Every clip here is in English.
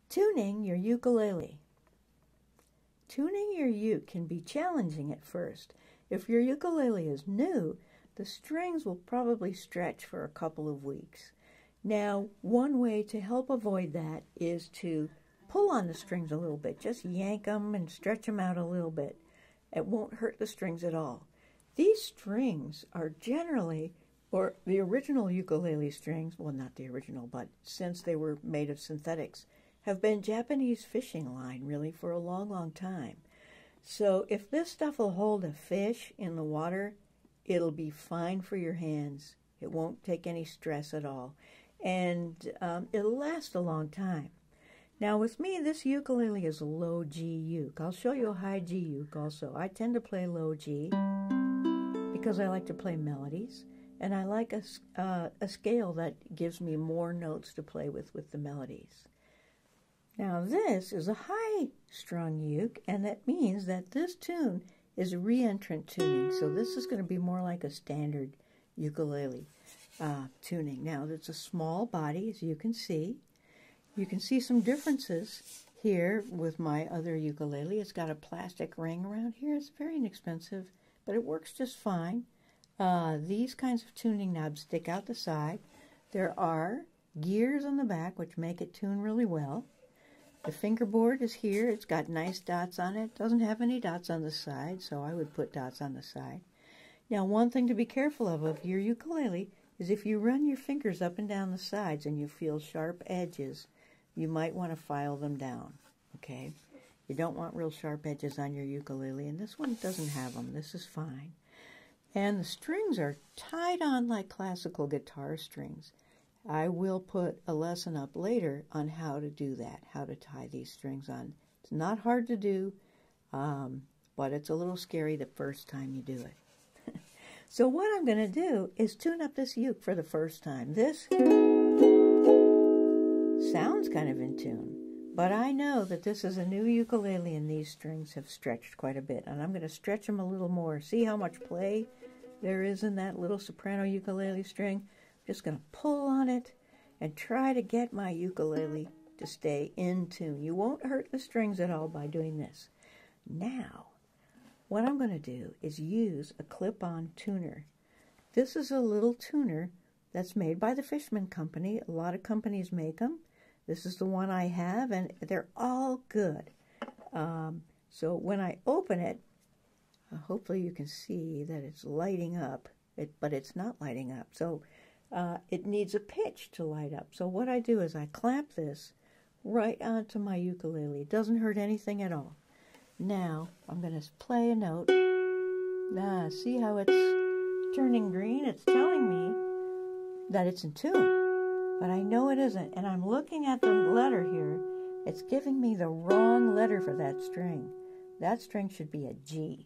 Tuning your ukulele. Tuning your uke can be challenging at first. If your ukulele is new, the strings will probably stretch for a couple of weeks. Now, one way to help avoid that is to pull on the strings a little bit. Just yank them and stretch them out a little bit. It won't hurt the strings at all. These strings are generally, or the original ukulele strings, well, not the original, but since they were made of synthetics, have been Japanese fishing line really for a long, long time. So if this stuff will hold a fish in the water, it'll be fine for your hands. It won't take any stress at all. And it'll last a long time. Now with me, this ukulele is a low G uke. I'll show you a high G uke also. I tend to play low G because I like to play melodies. And I like a scale that gives me more notes to play with the melodies. Now this is a high-strung uke, and that means that this tune is re-entrant tuning. So this is going to be more like a standard ukulele tuning. Now it's a small body, as you can see. You can see some differences here with my other ukulele. It's got a plastic ring around here. It's very inexpensive, but it works just fine. These kinds of tuning knobs stick out the side. There are gears on the back, which make it tune really well. The fingerboard is here. It's got nice dots on it. Doesn't have any dots on the side, so I would put dots on the side. Now, one thing to be careful of your ukulele is if you run your fingers up and down the sides and you feel sharp edges, you might want to file them down, okay? You don't want real sharp edges on your ukulele, and this one doesn't have them. This is fine. And the strings are tied on like classical guitar strings. I will put a lesson up later on how to do that, how to tie these strings on. It's not hard to do, but it's a little scary the first time you do it. So what I'm going to do is tune up this uke for the first time. This sounds kind of in tune, but I know that this is a new ukulele and these strings have stretched quite a bit, and I'm going to stretch them a little more. See how much play there is in that little soprano ukulele string? Just going to pull on it and try to get my ukulele to stay in tune. You won't hurt the strings at all by doing this. Now, what I'm going to do is use a clip-on tuner. This is a little tuner that's made by the Fishman Company. A lot of companies make them. This is the one I have, and they're all good. So when I open it, hopefully you can see that it's lighting up, but it's not lighting up. So it needs a pitch to light up. So what I do is I clamp this right onto my ukulele. It doesn't hurt anything at all. Now I'm going to play a note. See how it's turning green? It's telling me that it's in tune, but I know it isn't. And I'm looking at the letter here. It's giving me the wrong letter for that string. That string should be a G.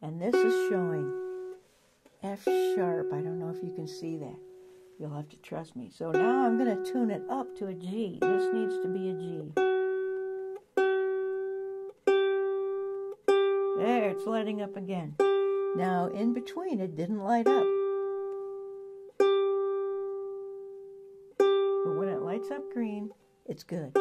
And this is showing F sharp. I don't know if you can see that. You'll have to trust me. So now I'm going to tune it up to a G. This needs to be a G. There, it's lighting up again. Now, in between, it didn't light up. But when it lights up green, it's good.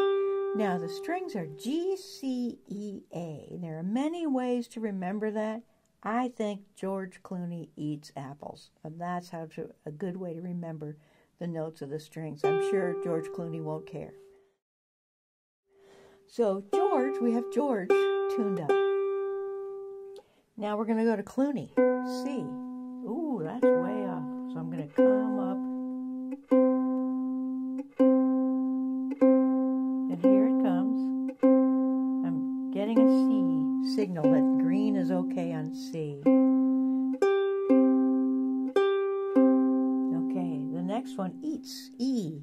Now, the strings are G, C, E, A. There are many ways to remember that. I think George Clooney eats apples, and that's a good way to remember the notes of the strings. I'm sure George Clooney won't care. So George, we have George tuned up. Now we're going to go to Clooney, C. Ooh, that's way off. So I'm going to come up, and here it comes. I'm getting a C signal that green is okay on C. Okay, the next one, eats, E.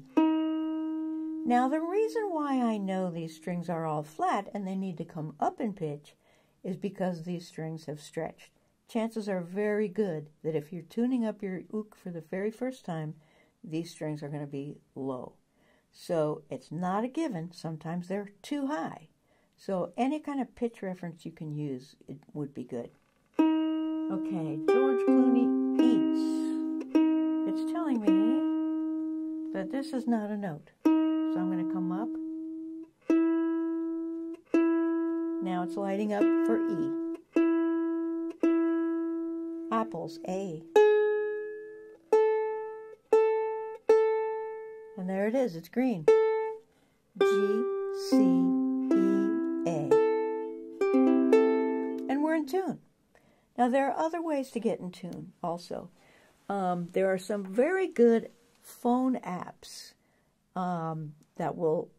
Now the reason why I know these strings are all flat and they need to come up in pitch is because these strings have stretched. Chances are very good that if you're tuning up your uke for the very first time, these strings are going to be low. So it's not a given. Sometimes they're too high. So any kind of pitch reference you can use, it would be good. Okay, George Clooney eats. It's telling me that this is not a note. So I'm going to come up Now it's lighting up for E. Apples, A. And there it is, it's green. G, C, E, A. And we're in tune. Now there are other ways to get in tune also. There are some very good phone apps that will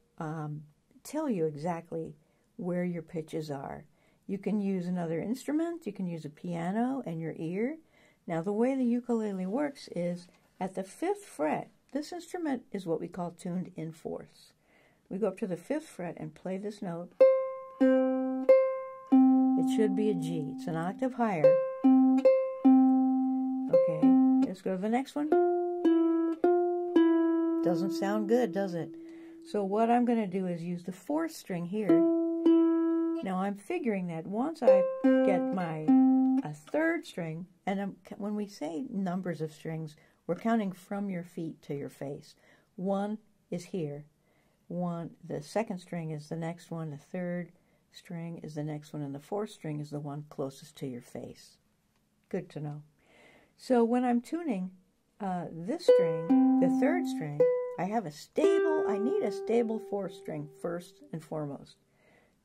tell you exactly where your pitches are. You can use another instrument, you can use a piano and your ear. Now the way the ukulele works is at the 5th fret, this instrument is what we call tuned in fourths. We go up to the 5th fret and play this note. It should be a G. It's an octave higher. Okay, let's go to the next one. Doesn't sound good, does it? So what I'm going to do is use the 4th string here. Now I'm figuring that once I get my 3rd string, and when we say numbers of strings, we're counting from your feet to your face. 1 is here. The 2nd string is the next one. The 3rd string is the next one, and the 4th string is the one closest to your face. Good to know. So when I'm tuning this string, the 3rd string, I need a stable 4th string first and foremost.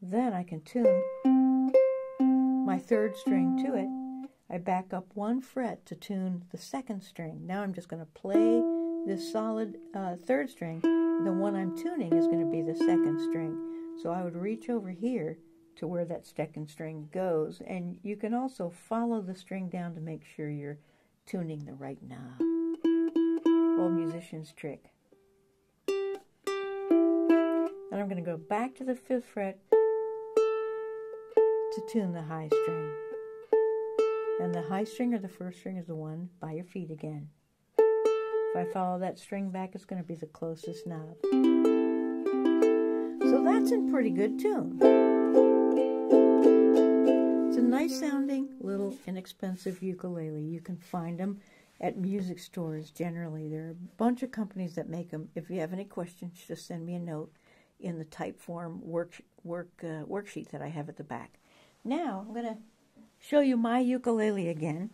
Then I can tune my 3rd string to it. I back up 1 fret to tune the 2nd string. Now I'm just going to play this solid 3rd string. The one I'm tuning is going to be the 2nd string. So I would reach over here to where that 2nd string goes. And you can also follow the string down to make sure you're tuning the right knob. Old musician's trick. And I'm going to go back to the 5th fret to tune the high string. And the high string or the 1st string is the one by your feet again. If I follow that string back, it's going to be the closest knob. So that's in pretty good tune. It's a nice sounding, little, inexpensive ukulele. You can find them at music stores generally. There are a bunch of companies that make them. If you have any questions, just send me a note in the type form worksheet that I have at the back. Now, I'm going to show you my ukulele again.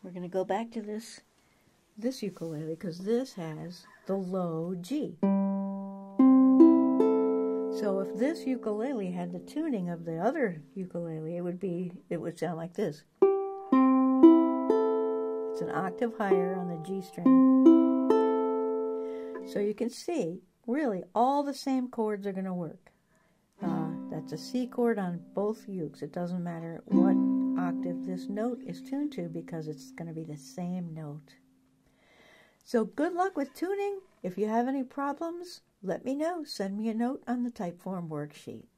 We're going to go back to this ukulele because this has the low G. So if this ukulele had the tuning of the other ukulele, it would sound like this. It's an octave higher on the G string. So you can see, really, all the same chords are going to work. That's a C chord on both ukes. It doesn't matter what octave this note is tuned to because it's going to be the same note. So good luck with tuning. If you have any problems, let me know. Send me a note on the Typeform worksheet.